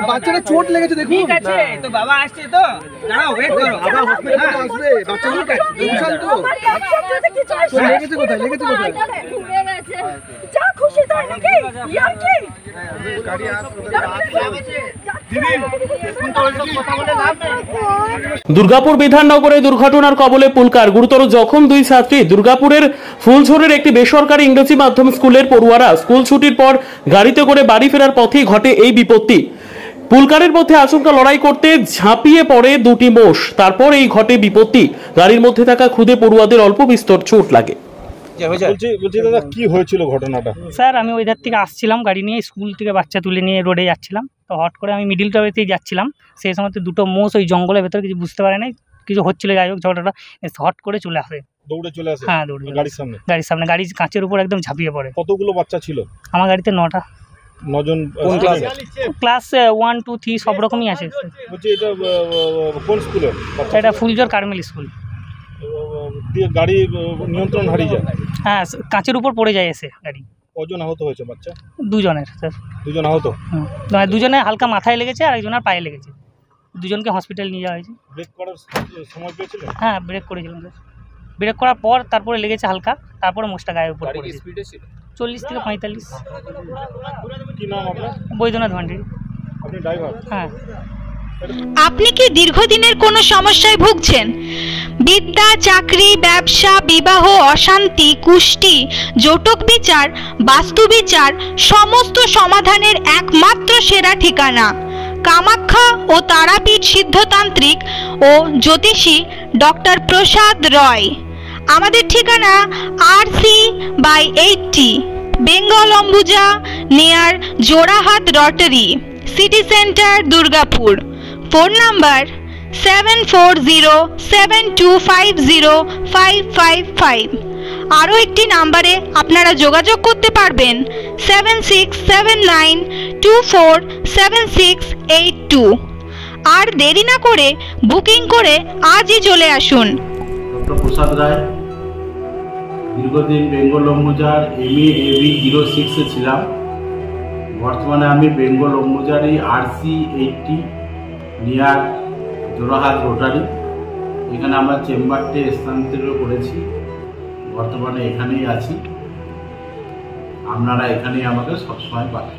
বাচ্চাটা চোট লেগেছে দেখুন। ঠিক আছে তো বাবা আসছে তো দাঁড়াও ওয়েট করো। আসবে বাচ্চা ঠিক আছে বিশাল তো লেগেছে কোথায় লেগেছে কোথায় ঘুরে গেছে যা খুশি তাই নাকি ইয়ার কি গাড়ি দুর্গাপুর বিধাননগরে দুর্ঘটনার কবলে পুলকার, গুরুতর জখম দুই ছাত্রী। দুর্গাপুরের ফুলঝোরের একটি বেসরকারি ইংরেজি মাধ্যম স্কুলের পড়ুয়ারা স্কুল ছুটির পর গাড়িতে করে বাড়ি ফেরার পথেই ঘটে এই বিপত্তি। পুলকারের মধ্যে আচমকা লড়াই করতে ঝাঁপিয়ে পড়ে দুটি মোষ, তারপর এই ঘটে বিপত্তি। গাড়ির মধ্যে থাকা খুদে পড়ুয়াদের অল্প বিস্তর চোট লাগে। বলছি দাদা কি হয়েছিল ঘটনাটা? স্যার আমি ওই ধার থেকে আসছিলাম গাড়ি নিয়ে, স্কুল থেকে বাচ্চা তুলে নিয়ে রোডে যাচ্ছিলাম, তো হট করে আমি মিডিল টপেতেই যাচ্ছিলাম। সেই সময় দুটো মোষ ওই জঙ্গলের ভেতরে কিছু বুঝতে পারে নাই, কিছু হচ্ছিল, যাই হোক ঝগড়াটা হট করে চলে আসে, দৌড়ে চলে আসে। হ্যাঁ দৌড়ে গাড়ির সামনে গাড়ির কাঁচের উপর একদম ঝাঁপিয়ে পড়ে। কতগুলো বাচ্চা ছিল আমার গাড়িতে 9টা। 9 জন ক্লাস 1, 2, 3 সব রকমই আছে। বলছি এটা কোন স্কুলে? এটা ফুলঝোর কার্মেল স্কুল। গাড়ি নিয়ন্ত্রণ হারিয়ে যায়? হ্যাঁ কাঁচের উপর পড়ে যায় এসে গাড়ি। কজন আহত হয়েছে বাচ্চা? 2 জনের স্যার। 2 জন আহত? হ্যাঁ 2 জনের হালকা মাথায় লেগেছে আর একজনের পায়ে লেগেছে। 2 জনকে হসপিটাল নিয়ে যাওয়া হয়েছে। ব্রেক করার সময় পেয়েছিলেন? হ্যাঁ ব্রেক করেছিলাম স্যার। ব্রেক করার পর তারপরে লেগেছে হালকা, তারপরে মোষটা গায়ের উপর পড়েছে। 40 থেকে 45। কি নাম আপনার? বৈদ্যনাথ ভান্ডারী। আপনি ড্রাইভার? হ্যাঁ। আপনি কি দীর্ঘদিনের কোনো সমস্যায় ভুগছেন? বিদ্যা, চাকরি, ব্যবসা, বিবাহ, অশান্তি, কুষ্টি, জটক বিচার, বাস্তু বিচার, সমস্ত সমাধানের একমাত্র সেরা ঠিকানা কামাখ্যা ও তারাপীঠ সিদ্ধতান্ত্রিক ও জ্যোতিষী ডক্টর প্রসাদ রয়। আমাদের ঠিকানা RC/80 Bengal Ambuja near Jorhat Rotary, city centre, Durgapur. Phone number 7407250555। আরও একটি নাম্বারে আপনারা যোগাযোগ করতে পারবেন 7679247682। আর দেরি না করে বুকিং করে আজই চলে আসুন। ডক্টর প্রসাদ রায়, দীর্ঘদিন বেঙ্গল অম্বুজার MA/AB 06-এ ছিলাম। বর্তমানে আমি বেঙ্গল অম্বুজারই RC/80 নিয়ার জোড়াহাট রোটারি, এখানে আমার চেম্বারটি স্থানান্তরিত করেছি। বর্তমানে এখানেই আছি, আপনারা এখানেই আমাকে সবসময় পাবেন।